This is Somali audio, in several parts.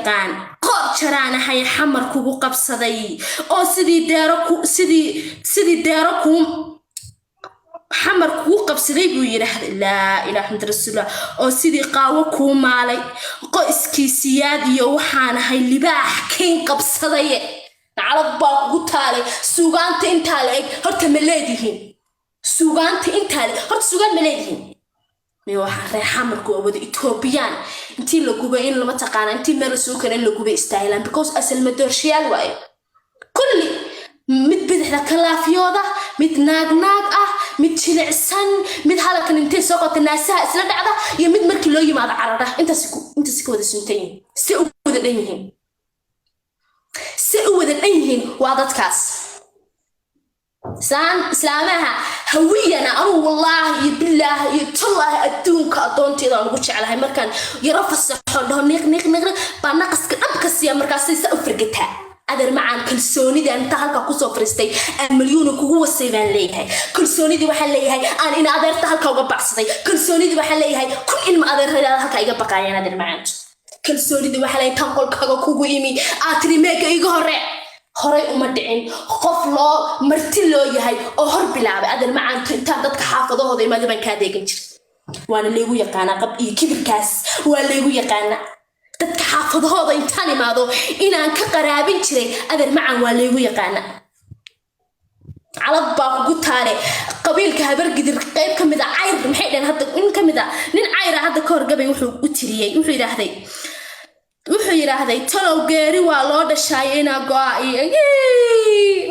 يقان قر شرانا هاي حمر كوكو قبصدي أو سيدي ديركم حمر كوكو قبصدي بيرح لا إله إلا رسول الله أو سيدي قاوكو مالي قيسكي سيادي وحانا هاي لباح كين قبصدي على الباق قتالي سوغانت انتالي هرت ملاديهين سوغانت انتالي هرت سوغان ملاديهين waxaa reexamarku wada Ethiopian intii la gubay in lama taqaan intii meel soo kale la gubay istaahilan because asal madoorshiyaal waaye kulli mid bidixda kalaafiyooda mid naag ah mid jilicsan mid halkan intee soo qotay naasaha isla dhacda iyo mid markii loo yimaado carada intaas ku wada suntayn si u wada dhan yihiin waa dadkaas إسلامها هوينا أنا والله بالله يطلع الدون كأدونتي ذا نقول على هاي مركان يرفع الصحة ده نق بنقص أبكس يا مركز سأفرقتها أدر معان كل سوني دي أنت هالك قصة فرستي مليون كوه السيفان ليها كل سوني دي وحل ليها أنا إن أدر تهالك وقبعصتي كل سوني دي وحل ليها كل إن ما أدر هالك يقبق عيان أدر معان كل سوني دي وحل ليها تنقل كوه يمي أتري ميك يجهر horay uma dhicin qof loo marti loo yahay oo hor bilaabay adal macaan inta dadka xaafadahooda imaad baan ka adeegan jiray waana leegu yaqaan qab iyo kibirkaas waa leegu yaqaan dadka xaafadahooda intaan imaado inaan ka qaraabin jiray adal macaan waa leegu yaqaan calab baa ugu taare qabiilka habar gidir qayb kamid ah ayr maxay dhan hadda in kamid ah nin ayr hadda ka horgabay wuxuu u tiriyay wuxuu yiraahday talow geeri waa loo dhashay ina go'ay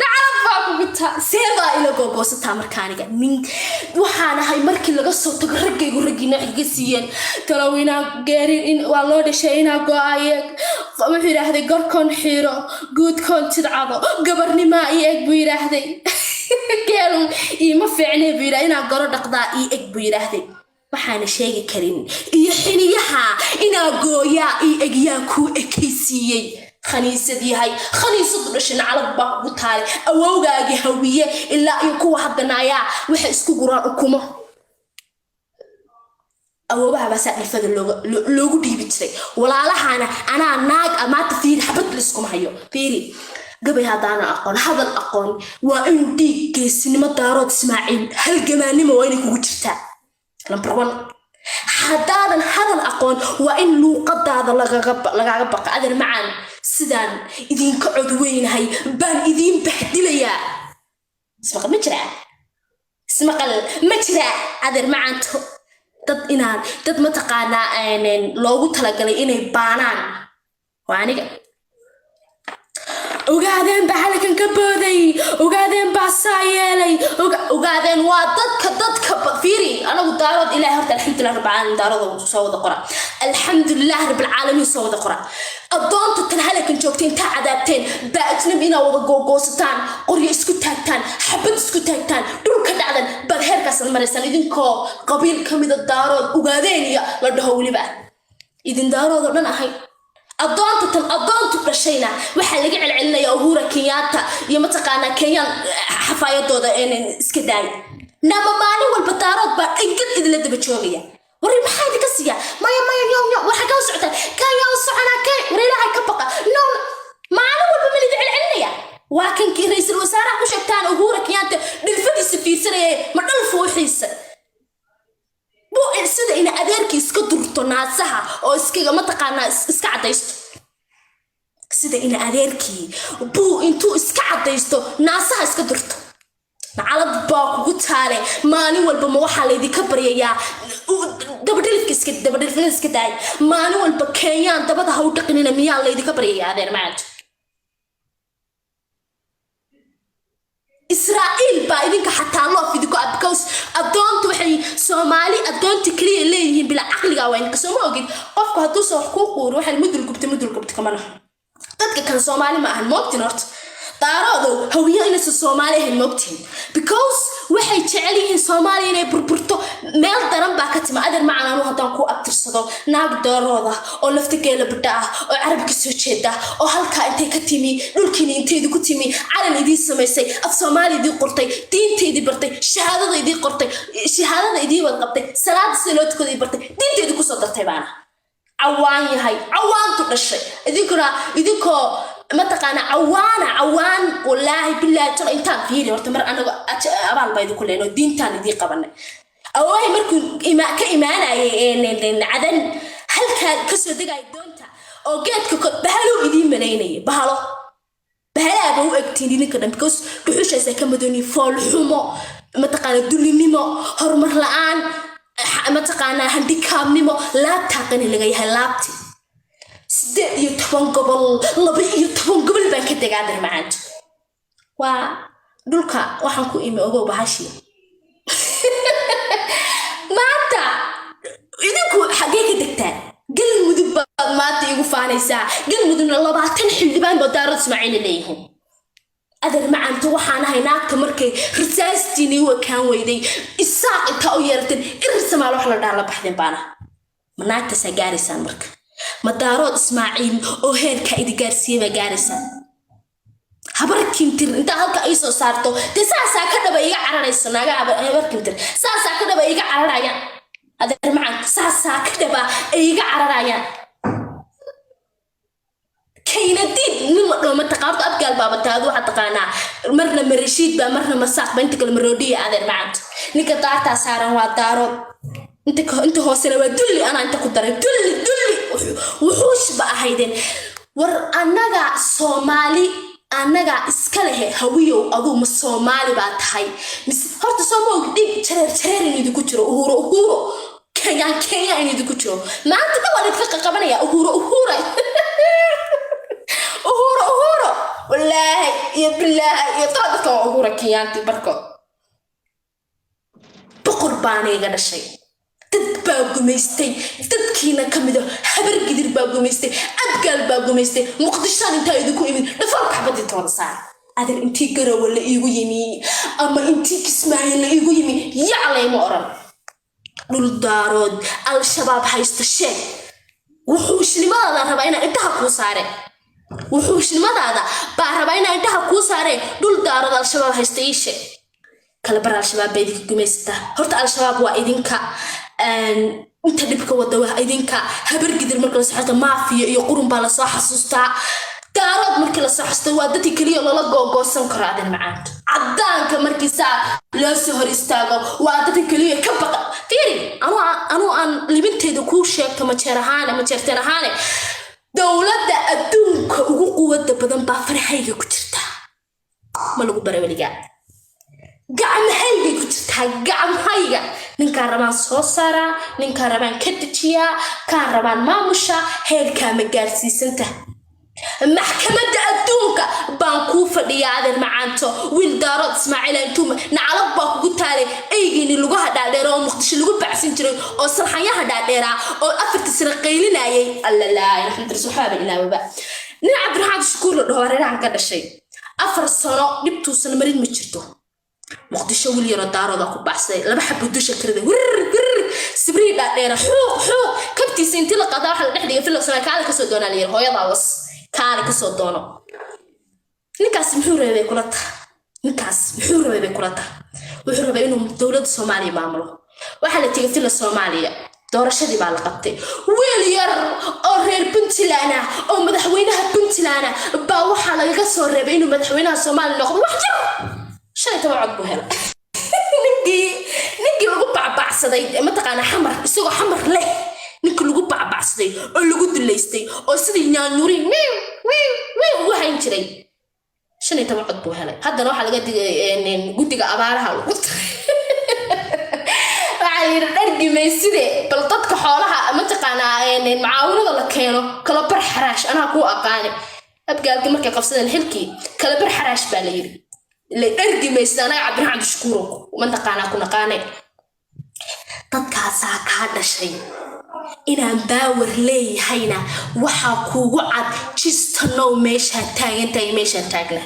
nacrafaa ku gita seeba ila googosata markaaniga nin waxaana hay markii laga soo tago ragaygu ragina xiga siiyeen talow ina geeri waa loo dhashay ina go'ay wuxuu yiraahday gorkon xiro guudkon tidcado gabarnima ay eg buu yiraahday geelum ima fiicnay buu yiraahday ina goro dhaqdaa ay eg buu yiraahday waxaana sheegi karin iyo xiliyaha ina gooya iyo egyaa ku ekaysiiyay khaniisad yahay khaniisad dhashin calabba ugu taale awowgaagi hawiye ilaa iyo kuwa hadanaaya waxa isku guraan ukumo awoobaha basa dhifada loogu dhiibi jiray walaalahana ana naag amaata fiir xabad lisku hayo fiiri gabay hadana aqoon hadal aqoon waa in dhiig geesinimo daarood Ismaaciil halgamaanimo waa inay kugu jirtaa number 1 hadaan hadal aqoon waa in luuqadaada lagaga baqa adar macaan sidaan idinka cod weynahay baan idin baxdilaya ismaqal ma jira adar macaan dad ma taqaana loogu talagalay inay baanaan waa aniga ogaadeen bahalkan ka booday ogaadeen baasaayelay ogaadeen waa dadka fiiri anagu daarad ilaahay horta alxamdulillah rabbil alamin daarada soo wada qora alxamdulillah rabbil alamin soo wada qora adoonta tan halkan joogteen ta cadaabteen baajnab ina wada googoosataan qoryo isku taagtaan xabad isku taagtaan dhulka dhacdan bad heerkaas maraysan idinkoo qabiil kamid ah daarad ogaadeen iyo la dhaho waliba idin daarad oo dhan ahay adoontu dhashayna waxa laga celcelinaya Uhuru Kenyatta iyo mataqaana Kenya xafaayadooda iska daay nama maalin walba daarood baa ingid idin la daba joogaya wari maxay ka siya maya waxa ka socota Kenya socona kay wariilaha ka baqa no maalin walba ma idin celcelinaya waa kan kii ra'iisul wasaaraha ku sheegtaan Uhuru Kenyatta dhilfadiisa fiirsanaya ma dhalfo wixiisa buu sida in adeerkii iska durto naasaha oo iskaga ma taqaana iska cadaysto sida in adeerkii buu intuu iska cadaysto naasaha iska durto nacalad baa kugu taale maalin walba ma waxa la idin ka baryayaa dabadhilifka iska daay maalin walba Kenyaan dabada ha u dhaqinina miyaa la idin ka baryayaa adeer macaan إسرائيل بعدين كحتى الله في ذكاء because أدونت وحي سومالي أدونت كليه ليه بلا عقل جوين كسمو أجد قف هتوصل حقوق وروح المدل قبت كمان تذكر كان سومالي مع الموقتين أرت تعرضوا هوية إنس السومالي هالموقتين because وحي تعليه السومالي إنه بربرتو مال درم باكت ما أدر معنا نروح تنقو أكتر صدق ناب دروضة أو لفتكي لبدأ أو عربك سوتشيدا أو هالكا أنتي كتيمي لولكيني أنتي دي كتيمي على اللي سميسي الصومالي دي قرطي دين تي دي برطي شهادة دي قرطي شهادة دي وقبطي صلاة سلوتكو دي برطي دين تي دي كسو درتي بانا عوان يهي عوان تدشي إذنكو ما تقانا عوان والله بالله ترى إنتان فيري ورتمر أنا أبان بايدو كلينو دين تاني دي قبلنا أوه مركو كإيمانا عدن هل كسو دقاي دونتا أو جاتك بهالو إدين منيني بهالو بهلا أبو أكتيني نكنا بكوس بحوش أساكا مدوني فول حمو ما تقانا دولي نيمو هرمر لآن ما تقانا هندي كام نيمو لا تاقني لغايها لابتي سدق يتفن قبل لبي يتفن قبل بانك تقادر معاج ودولكا وحنكو إيمي أغو بحاشي ماتا إذنكو حقيقة دكتان قل مدبا ماتا يقو فانيسا قل مدن الله باتن حلبان بدارة اسماعيل ليهم أدر معان توحانا هيناك تمركي رساستيني وكان ويدي إساق إنتاو يارتن إرسما لوحلا دارلا بحدين بانا مناتا ساقاريسان مرك مدارات اسماعيل أو هير كايدي قارسيبا قاريسان habarkintir inta halka ay soo saarto tisaasa ka dhaba iga cararayso naga habarkintir saasa ka dhaba iga cararayaan adeer macaan saasa ka dhaba iga cararayaan kaynadid nima dhoma taqaabto abgaal baabataadu waxa taqaana marna marashiid ba marna masaaq ba inta kala maroodiya adeer macaan ninka daarta saaran waa daaro inta hoosena waa dulli ana inta ku daray dulli wuxuush ba ahaydeen war anaga Soomaali anaga iskale hawiyo adu ma Soomaali ba tahay mis horta Soomaali dig jareer inuu ku jiro uhuro Kenya inuu ku jiro maanta ka wada ka qabanaya uhuro wallahi ya billahi ya qadka uhuro Kenyaanti barko boqorbaanay ga dhashay dad baa gumaystay dadkiina kamido habar gidir baa gumaystay abgaal baa gumaystay muqdishaan inta idinku imin dhafarka xabadi toonsaa adeer intii garaw la iigu yimi ama intii Kismaayo la iigu yimi yaclay ma oran dhul daarood al-shabaab haysta shay wuxuushnimada raba inay intaha ku saare wuxuushnimada baa raba inay intaha ku saare dhul daarood al-shabaab haysta ishe kala bar al-shabaab bay idinku gumaystaa horta al-shabaab waa idinka inta dibka wada waa idinka habar gidir marka la saxto maafiya iyo qurun baa la soo xasuustaa daarad marka la soo xasuusto waa dadkii kaliya lala googoosan karo adan macaan cadaanka markii saa la soo hor istaago waa dadkii kaliya ka baqa fiiri anu aan libinteeda ku sheegto ma jeertanahaane dawladda adduunka ugu quwadda badan baa farxayga ku jirta ma lagu baray waliga gacmahayga ku jirta gacmahayga ninka rabaan soo saara ninka rabaan ka dejiya ka rabaan maamusha heerka ma gaarsiisanta maxkamadda adduunka baan ku fadhiyaa adeer macaanto wiil daarood Ismaaciil intuu nacalab baa kugu taalay aygiini lagu hadhaadheero oo Muqdisho lagu bacsan jiray oo salxayaha dhaadheera oo afarta sano qaylinayay allah alxamdu subhana ilaahaba nin Cabdiraxmaan Shukuur la dhaho reerahan ka dhashay 4 sano dhibtuusan marin ma jirto Muqdisho wiil yar daarood ku baxsay laba xabbo dusha kirada sibri dhaadheera xuuq kabtiisa intii la qadaa waxa la dhexdhiga filo sana kaala ka soo doonaa leeyahay hooyada was kaala ka soo doono ninkaas muxuu rabay kulata wuxuu rabay inuu dawladda Soomaaliya maamulo waxa la tigay filo Soomaaliya doorashadii baa la qabtay wiil yar oo reer Puntland oo madaxweynaha Puntland baa waxa laga soo reebay inuu madaxweynaha Soomaaliya noqdo wax jiro shay tabacad buu helay ninkii lagu bacbacsaday ma taqaana xamar isagoo xamar leh ninkii lagu bacbacsaday oo lagu duleystay oo sidii nyaanyuri waxaan jiray shay tabacad buu helay haddana waxa laga digay guddiga abaaraha lagu waxay dhargimeyside bal dadka xoolaha ma taqaana macaawinada la keeno kala bar xaraash anaa ku aqaan abgaalka markay qabsadeen xilkii kala bar xaraash baa la yiri لأرجميس أنا عبدالرحمن شكورك ومن تقانا كنا قانع تتكاسا كهذا الشيء إن باور لي هينا وحكو وعد جستنو مش هتاين تاي مش هتاجنا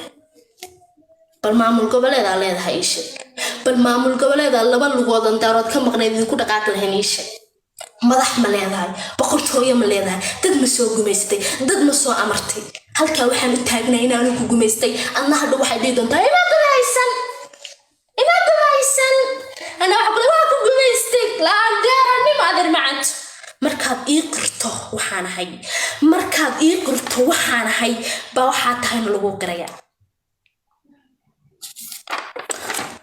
بالمعمول قبل هذا لا هذا شيء بالمعمول قبل هذا لما لقوا دارات كم قنادي كودا قاتل هنيش مدح مليانها بقولت هو يوم مليانها دد مسوق جميستي دد مسوق أمرتي هل كواحد متاجنا هنا نكو جميستي أنا هذا واحد يدون تاي ما تبعيسن أنا أقول واحد جميستي لا أقدر أني ما أقدر معك مركز markaad ii qirto waxaan ahay markaad ii qirto waxaan ahay baa waxaa tahayna lagu qiraya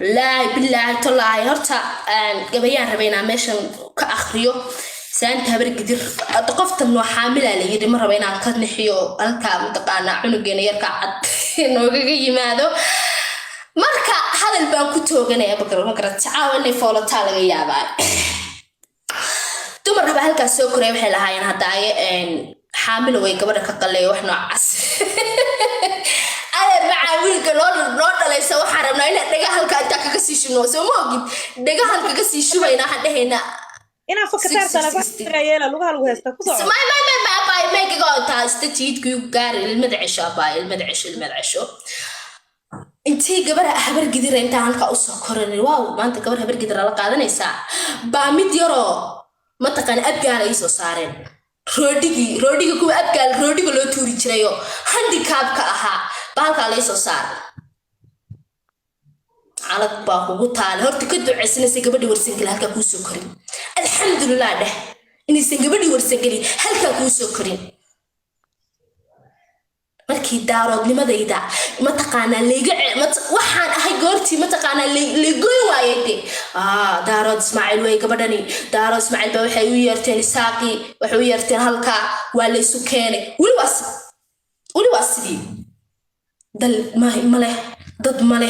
لا بالله طلعي هرتا قبيان ربينا ماشان كأخريو سانتها برقدر أتقفت إنه حاملة لي مرة بينا كنحيو أنت متقانا عنقنا يركع إنه جي ماذا مركا هذا البان كتو جنا بكرة مكرة تعاون لي فولا تالا جيابا تمر بهالك السكر يبحي لها ين هداي حامل ويكبر كقلي وإحنا عس أنا معاويل كلون نوت ليس وحرمنا إن دجاهل كأنت كسيشنو سموجي دجاهل كسيشوا هنا حد هنا أنا فكرت أنا فكرت يلا لغة الوهستة كذا ما باي قاعد تاستيت كيو قار المدعش باي المدعشو انتي قبل أحبر قدر انت عنك أصلا كورني واو ما انت قبل أحبر قدر على قاعدة نسا بعمد يرى ما تكن أبقى على يسوع صارين روديجي كم أبقى روديجي لو توري تريو هندي كاب كأها بالك على يسوع صار على باقو قطال هرت كدو عسنا سجبدي ورسنجل هلك أكون سكرين الحمد لله ده إني سجبدي ورسنجلي هلك أكون سكرين markii daaroodnimada ida ma taqaana leega waxaan ahay goortii ma taqaana leegoy waayay daarood Ismaaciil way gabadhani daarood Ismaaciil baa waxay u yeerteen isaaqi waxay u yeerteen halka waa la isu keenay wali waasidi dal male dad male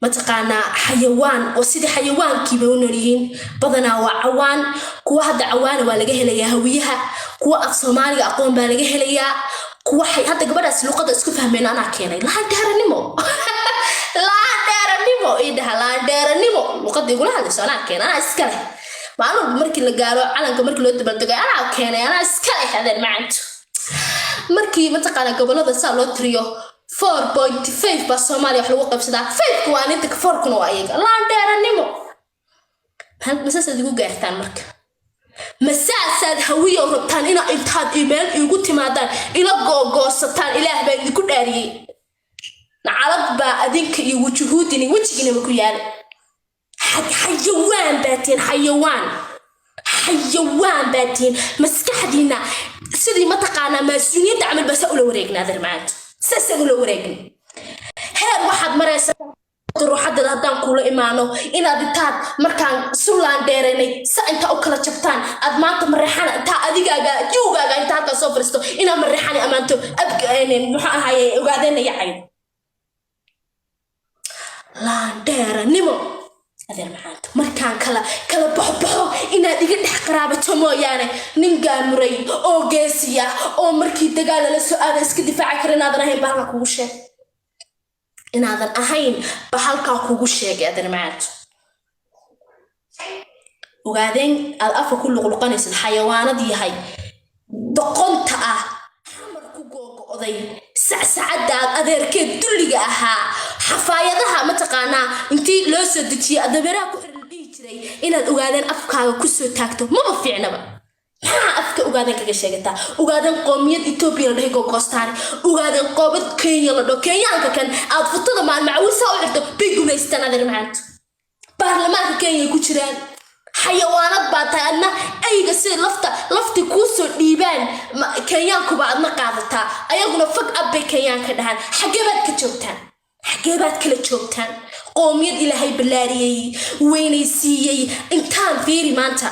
ma taqaana xayawaan oo sidii xayawaankii bay u noolyihiin badanaa waa cawaan kuwa hadda cawaan waa laga helayaa hawiyaha kuwa af Soomaaliga aqoon baa laga helayaa kuwaxay hadda gabadhaas luqada isku fahmeen ana keenay la dheeranimo la dheeranimo luqada igula hadlayso ana keenay ana iska leh maanu markii la gaaro calanka markii loo dabaldegay ana keenay ana iska leh hadeen maanta markii ma taqaan gobolada saa loo tiriyo 4.5 ba Soomaaliya wax lagu qabsadaa 5 waa inta 4 kuna waa ayaga la dheeranimo hal masasad igu gaartaan marka مساعد هوية وربطان إنا إنتاد إيميل يقول تمادان إلا قوصتان إله بين كل أري نعرض بأدينك يوجهودني وجهنا بكيان حيوان باتين حيوان باتين مسكحدينا سيدي ما تقانا ما سنين تعمل بس أقول وريقنا هذا المعاد سأقول وريقنا هاد واحد مرة روح حد هدان كل إيمانه إن أديتات مركان سولان ديرني سأنت أكل شبتان أدمانت مريحان أنت أديك يوجا أنت هذا صفرستو إن مريحان أمانتو أبقى إن هاي وقاعدين يعين لا ديرني مو هذا المعنى مركان كلا بحبه إن أديك قرابة مو يعني نيجا مري أو جيسيا أو مركي تقال للسؤال إسك دفاع كرنا هذا هي بارك وشه إن هذا أهين بحالك كوجو شيء هذا المعنى وقاعدين الأف كل قلقانيس الحيوانات دي هاي دقنت حمر كوجو قضي سعد أذير كيد دلجها حفايدها ما تقانا أنتي لو سدتي أدبرها كردي تري إن الأوغادين أفكار كسر تاكتو ما بفعنا بقى أفكار أوغادين كجشجتا أوغادين قومية إثيوبيا اللي هي كوستان أوغادين قومية كينيا اللي كينيا كان أفضل مع المعوسة وعرفتوا بيجوا يستنى هذا المعنى برلمان كينيا كشران حيوانات باتانا أي قصير لفتي كوسو ديبان كيان كوبعدنا قاعدتا أيقنا فق أبي كيان كدهان حقيبات كلا تشوبتان قوميد إلى هاي بلاريي وينيسيي إنتان فيري مانتا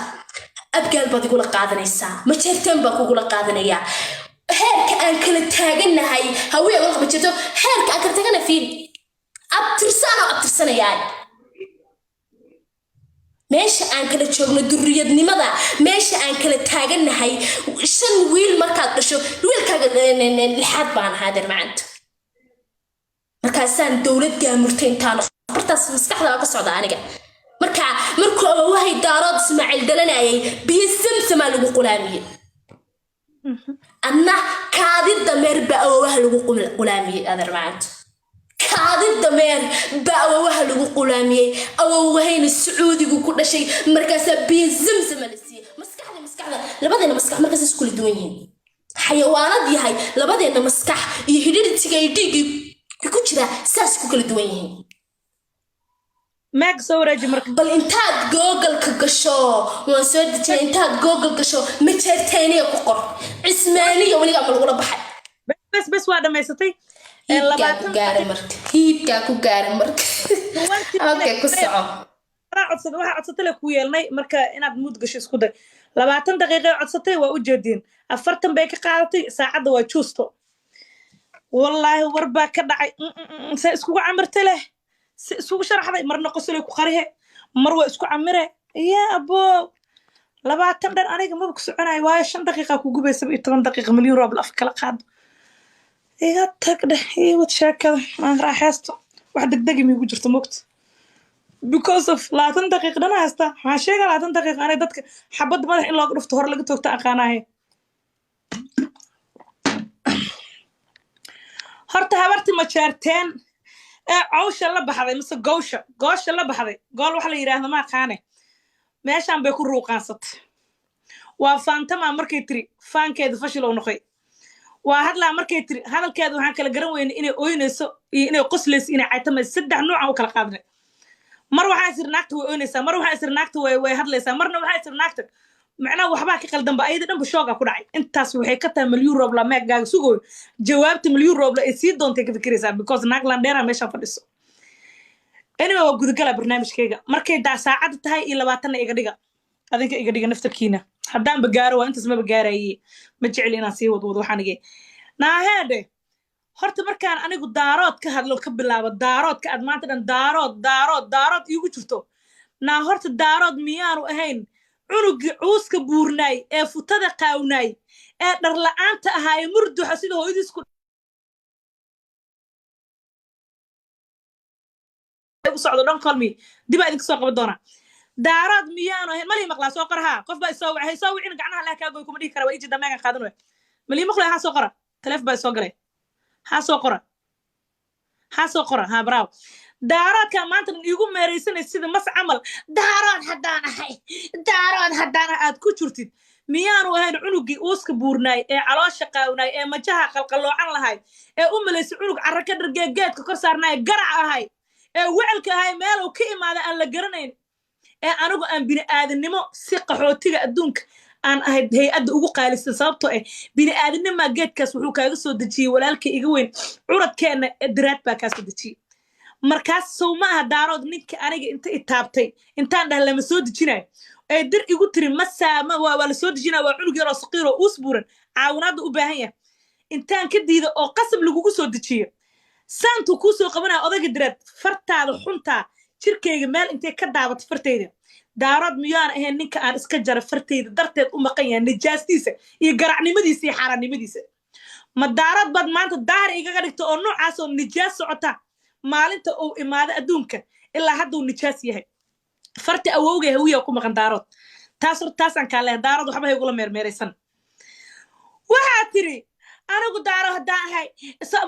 أبقى البادي قولا قاعدنا يسا ما تشيرتين باكو قولا قاعدنا يا هيرك أن كلا تاقنا هاي هاوية قولك بجيتو هيرك أن كلا تاقنا فيري أبترسانا ياي meesha aan kala joogno durriyadnimada meesha aan kala taaganahay shan wiil markaad dhasho wiilkaaga lixaad baan haadir maanta markaasaan dawlad gaamurtay intaan bartaas maskaxda ka socda aniga markuu wahay daarood Ismaaciil dalanayay biyo samsama lagu qulaamiyay anna kaadida meerba waxa lagu qulaamiyay haadir maanta كادي الدمير بأوه لو قلامي أو وهين السعودي وكل شيء مركز بيزمزم لسي مسكح لبعدين مسكح مركز كل الدنيا حيوانات دي هاي لبعدين مسكح يهدي تيجي يكوشرا ساس كل الدنيا maag soo wareeji marka bal intaad google ka gasho waan soo dejiyay intaad google gasho ma jeerteeniya ku qor cismaaniya waliga ama lagu baxay bas waa dhamaysatay hiidkaa ku gaari marka okay ku soco waxa codsatay ku yeelnay marka inaad mood gasho isku day 20 daqiiqo codsatay waa u jeedin 40 bay ka qaadatay saacada waa juusto wallahi warba ka dhacay sa isku camirtay leh isugu sharaxday marna qosolay ku qarihe mar waa isku camire ya abo 20 dhan aniga ma ku soconay waa 5 daqiiqo ku gubaysa 10 daqiiqo milyan roob af kala qaad iga tagdhe wad sheekada aan raaxaysto wax degdeg mi ugu jirto moogta because of 20 daqiiqo dhan haysta waxaan sheegay 20 daqiiqo anay dadka xabad madax in looga dhufto hor laga toogta aqaanahay horta habarti ma jeerteen cawsha la baxday mise goosha la baxday gool waxa la yiraahdo ma aqaane meeshan bay ku ruuqaansatay waa faantama markay tiri faankeedu fashil oo noqday waa hadla markay tiri hadalkeedu waxaan kala garan weynay inay ooynayso iyo inay qosleyso inay caytama saddex nooc oo kala qaadnay mar waxaa isir naagta way ooynaysaa mar waxaa isir naagta way hadlaysaa marna waxaa isir naagta macnaha waxba ka qaldan ba ayada dhanba shooga ku dhacay intaas waxay ka tahay milyan roob la meegaaga sugo jawaabta milyan roob la ay sii doontay ka fikiraysaa because naag landheera meesha fadhiso anyway waa gudagala barnaamijkayga markay daa saacad tahay iyo 20 iga dhiga adinka iga dhiga naftarkiina haddaan bagaaro waa intaas ma bagaarayay ma jecel inaan sii wadwado waxaan igay naaheede horta markaan anigu daarood ka hadlo ka bilaabo daaroodka aad maanta dhan daarood iigu jirto naa horta daarood miyaanu ahayn cunugi cuuska buurnaay ee futada qaawnaay ee dhar la'aanta ahaa ee murduxa sida hooyadiisku u socdo dhan kolmi dib aad idinka soo qaban doonaa daarood miyaanu ahayn malii maqlaa soo qor haa qof baa isoo waxay soo wicin gacnaha leh kaagoy kuma dhihi kara waa iji dameegan qaadan way malii maqlaa haa soo qora taleef baa soo galay haa soo qora haa bravo daaroodka maanta iigu meeraysanay sida mas camal daarood haddaan aad ku jirtid miyaanu ahayn cunugii uuska buurnaay ee caloosha qaawnaay ee majaha qalqaloocan lahayd ee u malaysay cunug carra ka dhargeegeedka kor saarnaay garac ahay ee wecelka ahay meelow ka imaada aan la garanayn ee anigu aan bini'aadanimo si qaxootiga adduunka aan ahayd hay-adda ugu qaalisan sababtoo bini'aadanima geedkaas wuxuu kaaga soo dejiyey walaalka iga weyn curadkeena diraad baa kaa soo dejiyey markaas sow ma aha daarood ninka aniga inta itaabtay intaan dhah lama soo dejinayo ee dir igu tiri masaama waa la soo dejinaya waa cunug yaroo saqiir oo uus buuran caawinaadda u baahan yahay intaan ka diida oo qasab lagugu soo dejiyo saantu kuu soo qabanaya odayga diraad fartaada xuntaa jirkayga meel intay ka daabatay fartayda daarood miyaan ahayn ninka aan iska jara fartayda darteed u maqan yahay nijaastiisa iyo garacnimadiisa iyo xaaraannimadiisa ma daarood baad maanta daahir igaga dhigta oo noocaas oo nijaas socota maalinta uu imaado adduunka ilaa hadduu nijaas yahay farti awowgay hawiya ku maqan daarood taasaan kaa leehay daarood waxba haygula meermeeraysan waxaa tiri anigu daaro haddaan ahay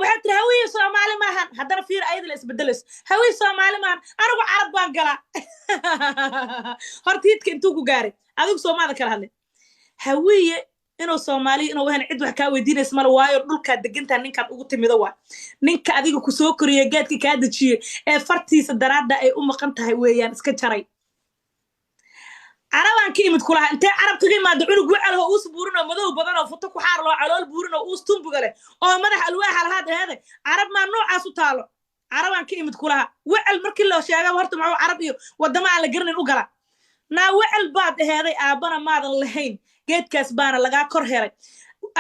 waxaa tiri hawiya soomaali maahan haddana fiir ayada la isbedelayso hawiya soomaali maahan anigu carab baan galaa horta hidka intuu ku gaaray adigu soomaada kala hadlay hawiye inuu soomaaliya inuu wahan cid wax kaa weydiinaysa mala waayo dhulkaa degantaa ninkaan ugu timido waa ninka adiga ku soo koriya geedka kaa dejiye ee fartiisa daraadda ay u maqan tahay weeyaan iska jaray carabaan ka imid kulaha intee carab kaga imaada cunug wecel oo uus buurin oo madow badan oo futo ku xaar loo calool buurin oo uus tumbuga leh oo madax alwaaxa lahaad aheeday carab maa noocaas u taalo carabaan ka imid kulaha wecel markii loo sheegaba horta maxuu carab iyo waddama aan la garanayn u gala naa wecel baad aheeday aabbana maadan lahayn geedkaas baana lagaa kor helay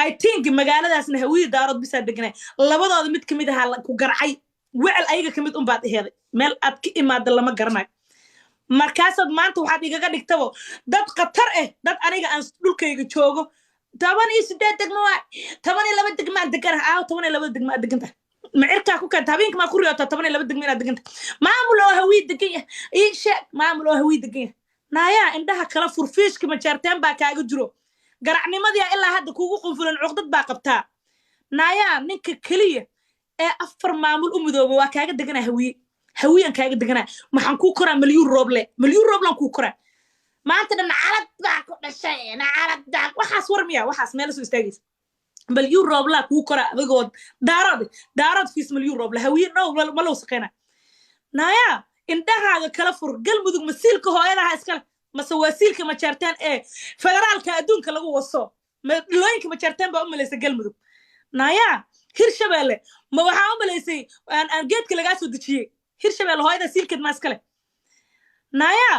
I think magaaladaasna hawiye daarood bisaa deganay labadooda mid kamid ahaa ku garcay wecel ayaga kamid un baad aheeday meel aad ka imaada lama garanayo markaasaad maanta waxaad igaga dhigtabo dad khatar dad aniga aan dhulkayga joogo 18 degmo waa 12 degmaan degana 12 degmaa deganta macirkaa ku kanta habeenka maa ku riyoota 12 degmo inaad deganta maamul oo hawiye degan yahay ii sheeg maamul oo hawiye degan yahay naayaa indhaha kala furfiishka majaarteen baa kaaga jiro garacnimadii ilaa hadda kuugu qunfulan cuqdad baa qabtaa naayaa ninka keliya ee 4 maamul u midooba waa kaaga deganaa hawiyan kaaga deganaa maxaan kuu koraa milyan rooblan kuu koraa maanta dhan calad baa ku dhashay calad waxaas war miya waxaas meel soo istaagaysa milyan rooblaa kuu koraa adigood daarood fiis milyan roobla hawiye no ma loo saqeynaa naayaa indhahaaga kala fur galmudug masiilka hooyadaha iskale mase wasiilka majartaan ee federaalka adduunka lagu waso looyinka majartaan baa u malaysa galmudug naya hirshabeelle ma waxaa u malaysay aan geedka lagaa soo dejiyey hirshabeelle hooyada siilkeed maa iskale naya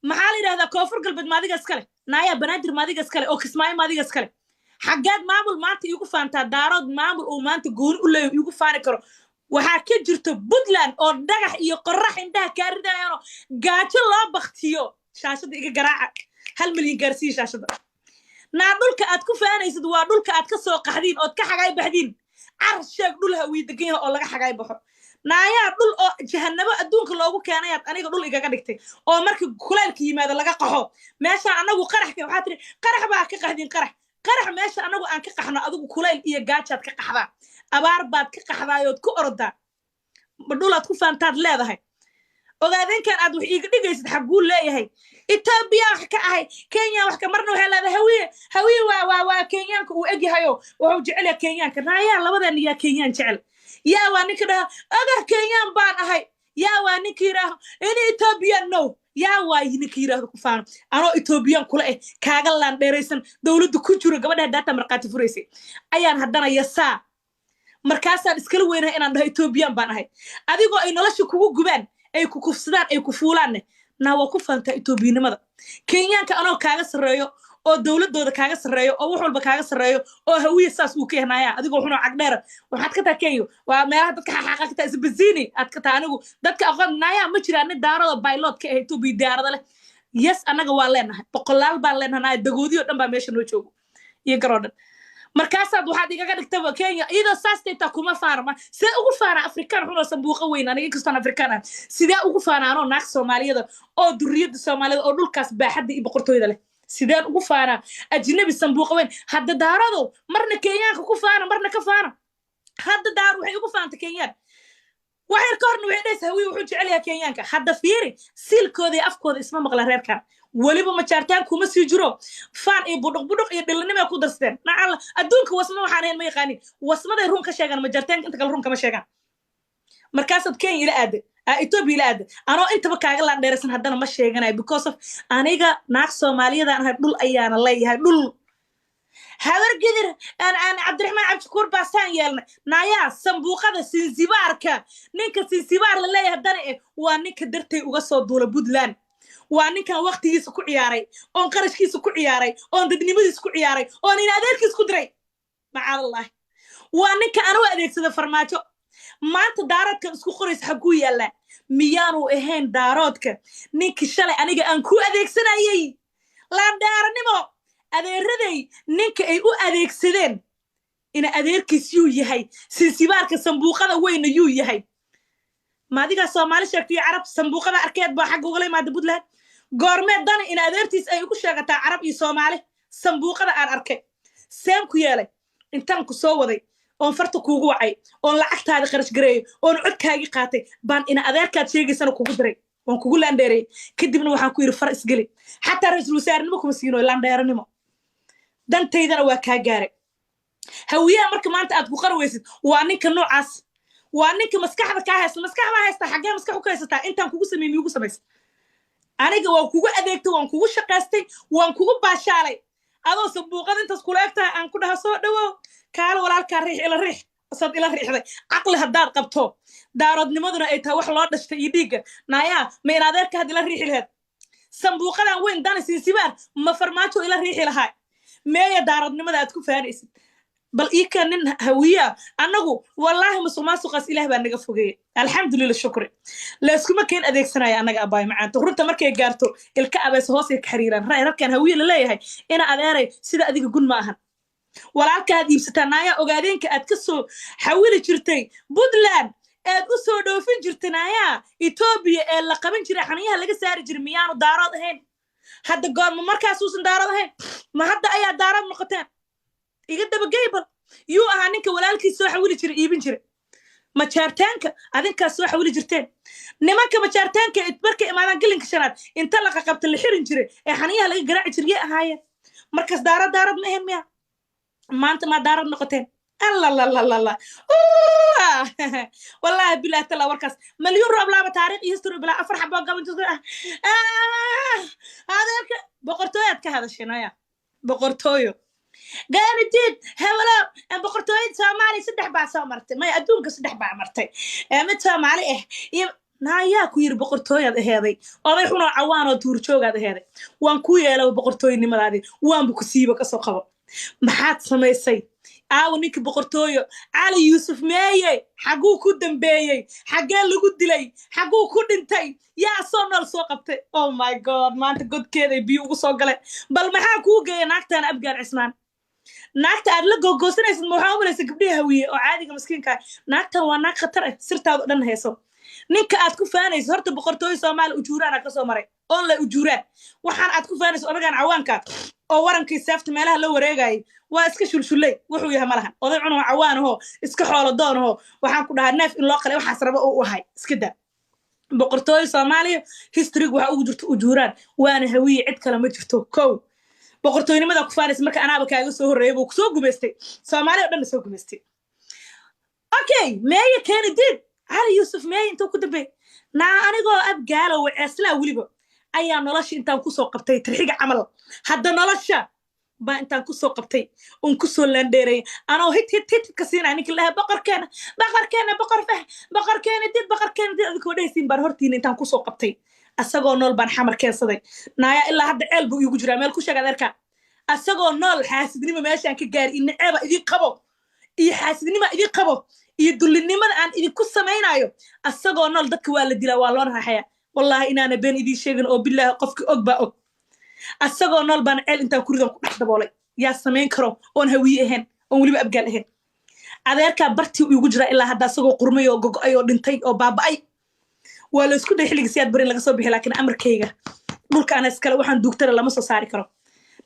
maxaa la yidhahdaa koonfur galbeed maadiga iskale naya banaadir maadiga iskale oo kismaayo maadiga iskale xaggeed maamul maanta iigu faantaa daarood maamul uu maanta gooni u leeyo iigu faani karo waxaa ka jirto puntland oo dhagax iyo qorax indhaha kaa ridayaano gaajo loo baktiyo shaashada iga garaaca 1 milyan gaarsiiya shaashada naa dhulka aad ku faanaysid waa dhulka aad ka soo qaxdiin ood ka xagaay baxdiin car sheeg dhul hawii degan yahay oo laga xagaay baxo naayaa dhul oo jahannabo adduunka loogu keenayaad aniga dhul igaga dhigtay oo markii kulaylka yimaado laga qaxo meesha anagu qaraxka waxaa tiri qarax baa ka qaxdiin qarax meesha anagu aan ka qaxno adigu kulayl iyo gaajaad ka qaxdaa abaar baad ka qaxdaayood ku ordaa dhulaad ku faantaad leedahay ogaadeenkan aad wax iiga dhigaysid xaguu leeyahay Ethiopia wax ka ahay Kenya wax ka marna waxay leedahay hawiye waa Kenyaanka uu egyahayo wuxuu jecel yahay Kenyaanka naayaa labadan yaa Kenyaan jecel yaa waa ninka dhaha agar Kenyaan baan ahay yaa waa ninka yiraahdo in Ethiopia no yaa waa ninka yiraahdo ku faano anoo Ethiopian kula kaaga laan dheeraysan dawladdu ku jiro gabadha data marqaati furaysay ayaan haddana yasaa markaasaan iskala weynahay inaan dhaho Ethiopian baan ahay adigoo ay nolosha kugu gubaan ay ku kufsadaan ay ku fuulaan na waa ku faanta Ethiopianimada Kenyaanka anoo kaaga sareeyo oo dawladooda kaaga sareeyo oo wax walba kaaga sareeyo oo hawiye saas uu ka yahnaya adigoo wuxuu cag dheer waxaad ka takeeyo waa meelaha dadka xaqaqa ka isbazini aad ka taa anigu dadka aqoon naya ma jiraan daarada pilot ka ah Ethiopia daarada leh yes anaga waa leenahay boqolaal baan leenahay dagoodiyo dhan baa meesha noo joogo iyo garoodhan markaasaad waxaad igaga dhigtaba Kenya iyadoo saastayta kuma faarma see ugu faara Afrikaan xuno sanbuuqa weyn aniga kastaan Afrikaan sidee ugu faanaano naag Soomaaliyada oo duriyada Soomaalida oo dhulkaas baaxadda iyo boqortooyada leh sideen ugu faana ajnabi sanbuuqa weyn hadda daarado marna Kenyaanka ku faana marna ka faana hadda daar waxay ugu faanta Kenyaan waxay ka horna waxay dhees hawiye wuxuu jecel yahay Kenyaanka hadda fiiri silkooda iyo afkooda isma maqla reerkan waliba ma jaartaan kuma sii jiro faan iyo budhuq iyo dhilanimo ku darsteen nacal adduunka wasma waxaan ahayn ma yaqaanin wasmaday run ka sheegan ma jaartaan inta kale run kama sheegan markaasad Kenya ila aad Ethiopia ila aad anoo intaba kaaga laan dheeraysan haddana ma sheeganayo because of aniga naag Soomaaliyada aan dhul ayaana leeyahay dhul habar gidir aan Cabdiraxmaan Cabdishakuur baasaan yeelnay naya sanbuuqada Sinsibaarka ninka Sinsibaar la leeyahay haddana waa ninka dartay uga soo duula Puntland waa ninkan waqtigiisa ku ciyaaray oo qarashkiisa ku ciyaaray oo dadnimadiisa ku ciyaaray oo nin adeerkiisa ku diray macallah waa ninka anu adeegsada farmaajo maanta daaradkan isku qorays xaguu yaala miyaanu ahayn daaroodka ninka shalay aniga aan ku adeegsanayay la daaranimo adeeraday ninka ay u adeegsadeen ina adeerkiisu yahay Sinsibaarka sanbuuqada weyn ayuu yahay maadiga Soomaali sheegtay Arab sanbuuqada arkeed baa xaq uga leeyahay Puntland goormeed dana in adeertiis ay ugu sheegataa Arab iyo Soomaali sanbuuqada aan arkay seen ku yeelay intaan ku soo waday oo farta kuugu wacay oo lacagtaada qarash gareey oo codkaagi qaatay baan ina adeerkaad sheegaysana kugu diray waan kugu laandeeray kadibna waxaan ku yiri far isgali xataa ra'iisul wasaarnimo kuma siino laandeeranimo dantaydana waa ka gaaray hawiyaha marka maanta aad ku qarwaysid waa ninka noocaas waa ninka maskaxda ka haysta xagee maskax ku haysta intaan kugu sameeyay ugu sameeyay aniga waan kugu adeegtay waan kugu shaqaystay waan kugu baashaalay adoo sanbuuqada intaas kula egtahay aan ku dhaha soo dhawow kaal walaalka riix ila riix asad ila riixday aqli hadaad qabto daaradnimaduna ay tahay wax loo dhashtay iyo dhiiga naya ma in adeerka had ila riixi lahayd sanbuuqadan weyn dana Sinsibaar ma farmaajo ila riixi lahayd meeya daaradnimada aad ku faanaysid bal nin hawiya anagu wallahi masuqmaasuqas ilaah baa naga fogeeyay alxamdulillah shukri la iskuma keen adeegsanaya anaga abaay macaan runta markay gaarto ilka abees hoos ay ka xiriiraan reerkan hawiya la leeyahay ina adeeray sida adiga gun ma ahan walaalka aad iibsataa naya ogaadeenka aad ka soo xawili jirtay Puntland aad u soo dhoofin jirtay naya Ethiopia ee la qaban jiray xaniyaha laga saari jiray miyaanu daarad ahayn hadda goorma markaas uusan daarad ahayn ma hadda ayaa daarad noqoteen iga daba geybal yuu ahaa ninka walaalkiisa soo xawili jiray iibin jiray ma jaartaanka adinkaas soo xawili jirteen nimanka ma jaartaanka markay imaadaan gelinka shanaad inta la qabta la xirin jiray ee xaniyaha laga garaaci jiray ahaayeen markaas daarad ma ahayn miya maanta ma daarad noqoteen الله الله الله الله الله والله بالله تلا وركس مليون رب لا تاريخ يستر بلا افرح بقى من هذا بقرتويات كهذا الشنايا بقرتويو قال جيد هولا بقرتويد سامالي سدح با سامرتي ما ادونك سدح با مرتي مid Soomaali naayaa ku yiri boqortooyad aheeday oday xuno cawaan oo tuur joogaad aheeday waan ku yeelay boqortooynimadaadii waan ku siiba ka soo qabo maxaad samaysay ninka boqortooyo cali yuusuf meeyay xaguu ku dambeeyay xagee lagu dilay xaguu ku dhintay yaa soo nool soo qabtay oh my god maanta godkeeday biyo ugu soo galay bal maxaa kuu geeyay naagtan abgaar cismaan naagta aad la googoosanaysid maxaa u malaysa gabdhaha hawiye oo caadiga miskiinka naagtan waa naag khatar ah sirtaada dhan hayso ninka aad ku faanayso horta boqortooyo Soomaali ujuuraan ka soo maray oo la ujuuraan waxaan aad ku faanayso odagan cawaanka oo warankii seefta meelaha la wareegay waa iska shulshulay wuxuu yahay malahan oday cuno cawaan oo iska xoolo doon oo waxaan ku dhahaa neef in loo qalay waxa saraba oo u ahay iska daa boqortooyo Soomaali history waxa ugu jirto ujuuraan waana hawiye cid kale ma jirto kow boqortooynimada ku faanayso marka anaaba kaaga soo horeeyay buu ku soo gumeystay Soomaali oo dhan soo gumeystay okay meeya Kennedy علي يوسف ماي انتو كدبي نا انيغو ابغالا وعسلا وليبا ايا نولش انتان كوسو قبتay tarxiga camal hada nolosha ba intaan kusoo qabtay on kusoo landheeray anoo hit ka siinay ninka la boqorkeena did adko dhaysin bar hortiin intaan kusoo qabtay asagoo nool baan xamar keensaday naaya ilaa hadda ceel buu igu jiraa meel ku sheegad arka asagoo nool xaasidnimo meeshaan ka gaar in ceeba idin qabo iyo xaasidnimo idin qabo iyo dulinimada aan idin ku sameeynayo asagoo nool dadka waa la dilaa waa loo raaxaya wallahi inaana been idin sheegin oo billaah qofki og ba og asagoo nool baan ceel intaan kuridan ku dhax daboolay yaa sameyn karo oon hawiye ahayn oon waliba abgaal ahayn adeerka bartii uu igu jiraa ilaa hadda asagoo qurmay oo gogo'ay oo dhintay oo baaba'ay waa la isku day xilliga siyaad barin laga soo bixi laakiin amarkayga dhulka ana iskale waxaan duugtana lama soo saari karo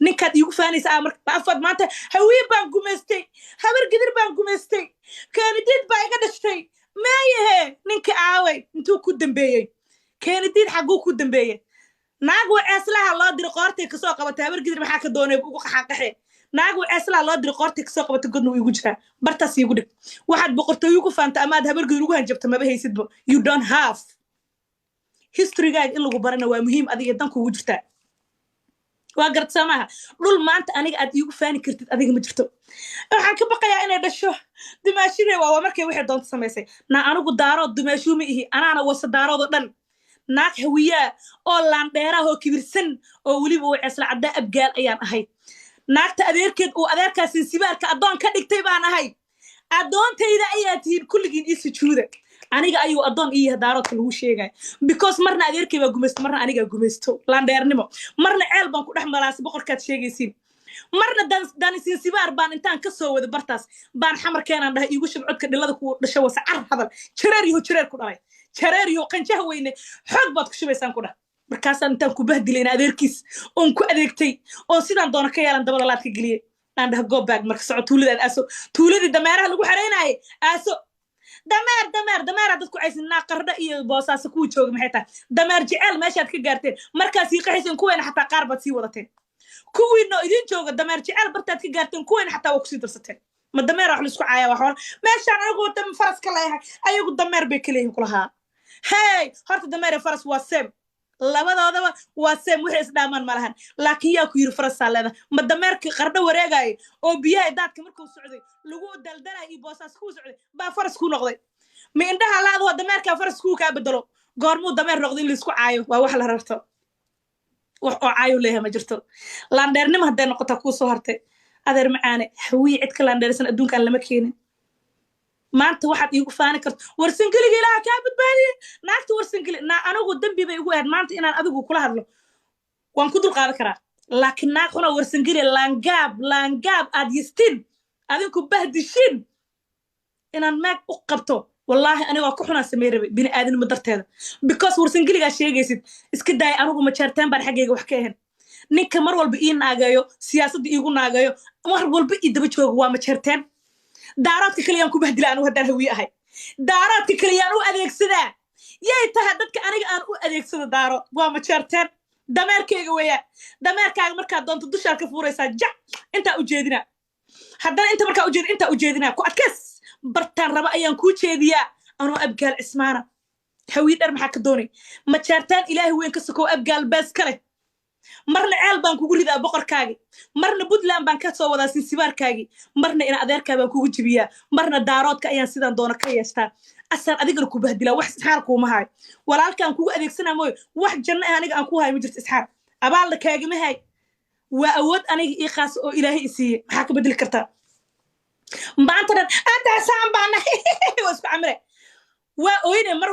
ninkaad igu faanaysa marka afad maanta hawiye baan gumeystay habar gidir baan gumeystay Kennedy baa iga dhashtay maayahe ninka aaway intuu ku dambeeyay Kennedy xaguu ku dambeeyay naag wacaslaha loo diro qoortay ka soo qabatay habar gidir maxaa ka doonay ugu qaxanqaxe naag wacaslaha loo diro qoortay ka soo qabatay godna igu jiraa bartaas igu dhig waxaad boqortooyo ku faanta amaad habar gidir ugu hanjabta maba haysidba you don't have history-gaaga in lagu barana waa muhiim adiga danku ugu jirtaa waa gardsamaha dhul maanta aniga aad iigu faani kartid adiga ma jirto waxaan ka baqayaa inay dhasho dimaashire waa markay wixii doonta samaysay na anigu daarood dimaashuu ma ihi anaana wasa daarood oo dhan naag hawiyaa oo laandheeraha oo kibirsan oo weliba way cisla caddaa abgaal ayaan ahay naagta adeerkeed uu adeerkaasi sibaarka adoon ka dhigtay baan ahay adoontayda ayaa tihiin kulligiin ii sujuuda aniga ayuu adoon iyo daaroodka lagu sheegay because marna adeerkay baa gumaysto marna aniga gumaysto laandheernimo marna ceel baan ku dhex malaas boqorkaad sheegaysiin marna danisin sibaar baan intaan ka soo wada bartaas baan xamar keenan dhahay iigu shibcodka dhilada ku dhasho wasacar hadal jareer ku dhalay jareer iyo qanjaha weyne xoog baad ku shubaysaan ku dhah markaasaan intaan ku bahdilayna adeerkiis oon ku adeegtay oo sidaan doona ka yeelan dabada laad ka geliyay aan dhaha go back marka soco tuuladaan aaso tuuladii dameeraha lagu xareynayay aaso dameer dadku aysan naaqarda iyo boosaas ku jooga maxay tahay dameer jecel meeshaad ka gaarteen markaas ii qaxaysan kuweena xataa qaar baad sii wadateen kuwiina idin jooga dameer jecel bartaad ka gaarteen kuweena xataa waa ku sii darsateen ma dameer wax la isku caaya wax hore meeshaan anigu dam faras ka leeyahay ayagu dameer bay ka leeyihiin kulahaa hey horta dameer iyo faras waa same labadoodaba waa same wixii isdhaamaan ma lahan laakiin yaa ku yiri faras saaleeda ma dameerka qardho wareegay oo biyaha daadka markuu socday lagu daldalay iyo boosaas ku socday baa faras ku noqday ma indhaha laadoo dameerka faras ku ka bedelo goormuu dameer noqday in la isku caayo waa wax la rarto wax oo caayo leeyahay ma jirto laandheernimo haday noqoto ku soo hartay adeer macaane hawiye cid ka laandheersan adduunkan lama keenin maanta waxaad iigu faani karto warsangeliga ilaaha kaa badbaadiyey naagta warsangeli anigu dambi bay igu ahayd maanta inaan adigu kula hadlo waan ku dulqaadan karaa laakiin naag xuna warsangeli laangaab aad yistiin adinku bahdishin inaan maag u qabto wallaahi anigoo ku xunaa samey rabay bini aadinimo darteeda because warsangeligaa sheegaysid iska daaya anigu majeerteen baan xaggayga wax ka ahayn ninka mar walba ii naagayo siyaasadda iigu naagayo mar walba ii daba jooga waa majeerteen daaroodka kaliyaan ku bahdila anigu haddaan hawiye ahay daaroodka kaliyaan u adeegsadaa yay tahay dadka aniga aan u adeegsado daaro waa majeerteen dameerkayga weeyaan dameerkaaga markaad doonto dushaad ka fuuraysaa jac intaa u jeedina haddana inta markaa ujeed inta ujeedinaa ku adkeys bartaan raba ayaan kuu jeediyaa anoo abgaal cismaana hawii dhar maxaa ka doonay ma jaartaan ilaahay weyn ka sokow abgaal bees kale marna ceel baan kugu ridaa boqorkaagi marna Puntland baan ka soo wadaa sinsibaarkaagi marna ina adeerkaa baan kugu jibiyaa marna daaroodka ayaan sidaan doona ka yeestaa asal adigana ku bahdilaa wax isxaar kuuma haay walaalkaan kugu adeegsanaa mooy wax janno ah aniga aan ku haay ma jirto isxaar abaalda kaagama haay waa awood aniga ii qaas oo ilaahay isiiye maxaa ka bedeli kartaa maanta dhan aadaasaan baana waa isku camre waa oyne mar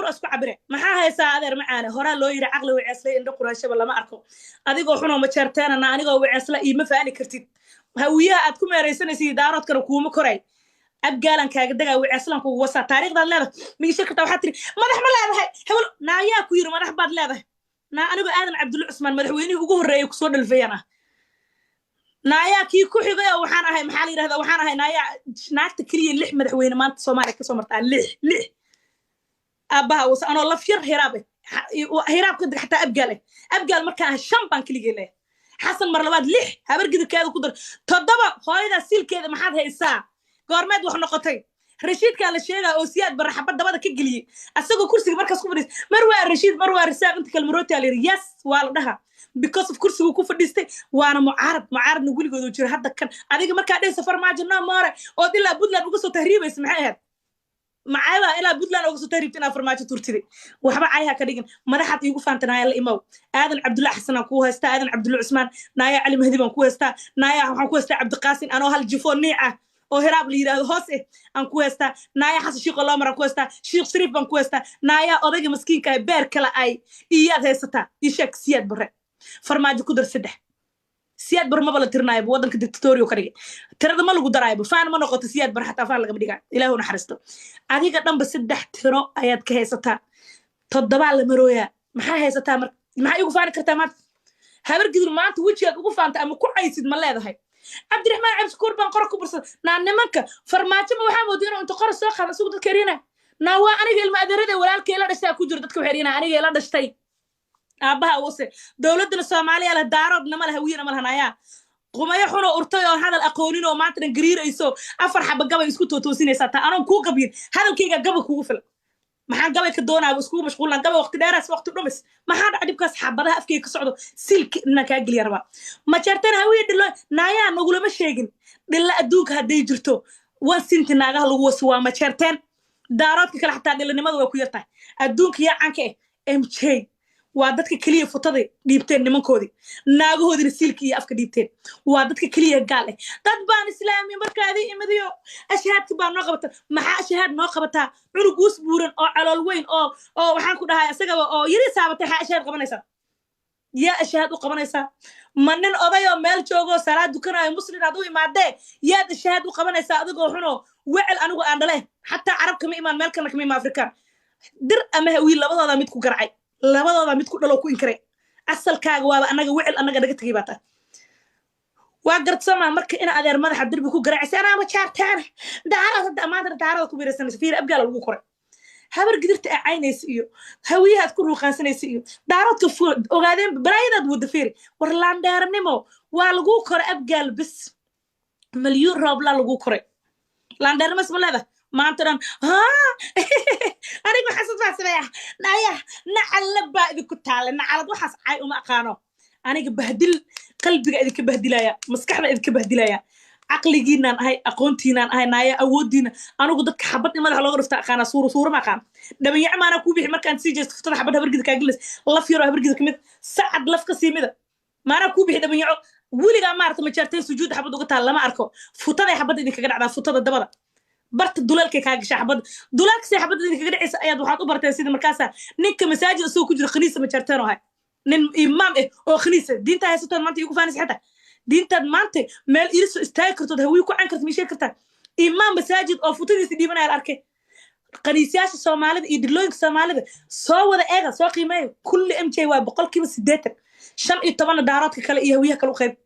isku cabire maxaa haysaa adeer macaane horaa loo yiri caqli weceesla indho quraashaba lama arko adigoo xunoo ma jeerteena anigoo weceesla iima faani kartid hawiyaha aad ku meeraysanaysid daaroodkana kuuma koray abgaalan kaaga dagaa weceeslan kugu wasa taariikhdaad leedahay migi shirkata waxaad tiri madax ma leedahay hebel naayaa ku yiri madax baad leedahay naa anigoo aadan cabdulla cusmaan madaxweynihii ugu horreeyay kusoo dhalfayana naayaa kii ku xigay oo waxaan ahay maxaa la yidhahdaa waxaan ahay naayaa naagta keliya 6 madaxweyne maanta Soomaaliya ka soo martaa 6 abaha wasa anoo laf yar hiraab ka xataa abgaal markaan 5 baan kaliya leeyahay xasan mar labaad 6 habar gidibkeeda ku dar 7 hooyada silkeeda maxaad haysaa goormeed wax noqotay rashiidka la sheegaa oo siyaad barxabad dabada ka galiyay asagoo kursiga markaas ku fadhiis mar waa rashiid mar waa risaaq inta kalmarooti la yiri yes waa la dhaha because of kursiga ku fadhiistay waana mucaarad wiligood jiro hadda kan adiga markaa dheey safar ma jirno moore oo ilaa Puntland uga soo tahriibaysa maxay ahayd معايا إلى بدلان أو ستاري بتنا فرماجة تورتدي وحبا عايها كديجن مدحت يوقف فانت نايا الإمام آذن عبد الله حسن كوه استا آذن عبد الله عثمان نايا علي مهدي بن كوه استا نايا كوه استا عبد القاسم أنا هالجفون نيعة أو هراب لي هذا هوسه أن كوه استا نايا حس شيخ الله مرة كوه استا شيخ شريف بن كوه استا نايا أضيق مسكين كاي بير كلا أي إياد هي ستا يشك سياد برا فرماجة قدر سده سياد بر ما بلا ترنايب ودنك دكتوريو كريجي ترى ما لو درايب فان ما نقطة سياد بر حتى فان لقى بديجا إلهه نحرسته adiga dhanba 3 tiro ayaad ka haysataa 7 la marooya maxaa haysataa mar maxay ugu faan kartaa maanta habar gidur maanta wajigaad ugu faanta ama ku caysid ma leedahay Cabdiraxmaan Cabskuur baan qor ku bursan nimanka farmaajo ma waxa moodeen inta qor soo qaada suuq dadka reena waa aniga ilma adeerada walaalkay la dhashay ku jiro dadka waxay aniga la dhashtay aabaha wase dawladda Soomaaliya la daaroodna ma laha wiina ma lahanaya قمايا حنا أرتاي هذا الأقوانين وما ترى جرير إيسو أفرح بجبا يسكت وتوسين يساتا أنا كوك قبيل هذا الكيجا جبا كوفل ما حد جبا كدونا بسكو مشغول لان جبا وقت دارس وقت الرمس ما حد عدي بكاس حبرها أفكي كسعده سلك إنك أجلي ربع ما شرتين هوية دللا نايا نقول ما شيء دللا أدوك هدي جرتو وسنت ناقه لو سوا ما شرتين دارات كلا حتى دللا نمد وكيرته أدوك يا عنك شيء وادتك كلية فتدي ديبتين نمكودي ناقه هذي السلكي أفك ديبتين وادتك كلية قاله تطبان إسلامي مركادي إمديو أشهاد كبار نقبته مع أشهاد نقبتها عرقوس بورن أو على الوين أو وحنكون هاي سجوا أو يري سابته أشهاد قبنيسا يا أشهاد قبنيسا منن أضيع مال شوقو سراد دكنا مسلم عدوي معده يا أشهاد قبنيسا أدقو حنو وعل أنو عندله حتى عرب كم إيمان مال كنا كم إيمان أفريقيا در أما هوي لبضا ذا متكو قرعي labadooda mid ku dhalo ku inkare asalkaaga waaba anaga wicil anaga naga tagay baata waa gartsama marka ina adeer madaxa dirbi ku garaacay ana ma jaartaan daarada amaadar daarada ku biirsanaysa fiir abgaal lagu qoray habar gidirta ay caynays iyo hawiyaad ku ruuqaansanaysa iyo daaradka ogaadeen baraayadaad wada fiir war laan dheernimo waa lagu qoray abgaal bis milyan roob la lagu qoray laan dheernimo ismaleeda maantan aniga xasad faasaya naya nacala baa idinku taale nacalad waxaas ay uma aqaano aniga bahdil qalbiga idinka bahdilaya maskaxda idinka bahdilaya aqligiinaan ahay aqoontiinaan ahay naya awoodiina anigu dadka xabad madax looga dhufta aqaana suuro ma aqaan dhabanyac maana ku bixi markaan sii jeesto futada xabad habargida ka gilis laf yaro habargida kamid saacad laf ka siimida maana ku bixi dhabanyac wiliga maarta ma jartay sujuud xabad uga taal lama arko futada xabad idinka dhacdaa futada dabada برت الدولار كي شحبد دولار كي شحبد اللي كده عيس أياد وحاط أوبرتين سيد مركزها نك مساجد سو كجر خنيسة مشارتينه هاي نن إمام أو خنيسة دين تها ستون مانتي يكون فانس حتى دين تد مانتي مال إيرس استايكر تد هو يكون عنكرت مش كرتا إمام مساجد أو فطور سيدي من الأركي قنيسياش الصومالي يدلون الصومالي صو وذا إيجا سو قيمة كل شيء وبقول كيف سديتك شن يطبعنا دارات كلا إيه ويا كلو خيب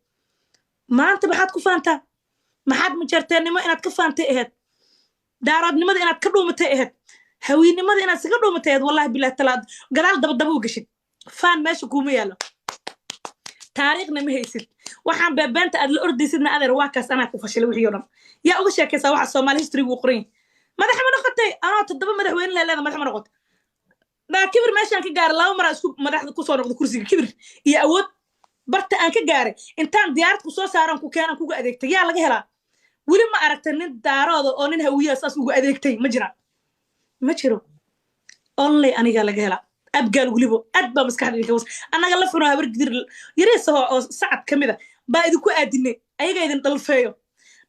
ما أنت بحد كفانتا ما حد مشارتين ما أنت كفانتا إيه داراد نمد إنك كدو متأهد هوي نمد إنك كدو متأهد والله بالله تلاد قلال دب وقشد فان ماشي كومي يلا taariikhna ma haysid waxaan beebeenta aad la ordaysidna adeer waa kaas anaa ku fashilay wixii oo dhan yaa uga sheekaysaa waxa Soomaali history uu qoran madax ma noqotay anoo 7 madaxweyne leedahay madax ma noqotay daa kibir meeshaan ka gaaray 2 mar isku madaxda ku soo noqdo kursiga kibir iyo awood barta aan ka gaaray intaan diyaarad ku soo saaran ku keenan kugu adeegtay yaa laga helaa weli ma aragtay nin daarooda oo nin hawiya saas ugu adeegtay ma jiro only aniga laga helaa abgaal waliba aad baa maskaxdayda ka was anaga la funo habar gidir yariisa oo sacad kamida baa idinku aadinay ayaga idin dhalfeeyo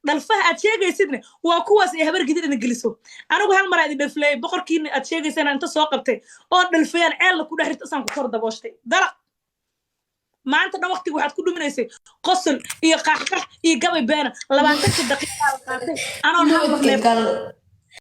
dhalfaha aad sheegaysidna waa kuwaas ay habar gidir idin geliso anigu hal mar aad dhalfleey boqorkiina aad sheegaysana inta soo qabtay oo dhalfeeyaan ceel la ku dhaxirta san ku kor dabooshtay dala maanta dhan waqtiga waxaad ku dhuminaysay qosol iyo qaxqax iyo gabay beena 20 daqiiqo qaatay anoo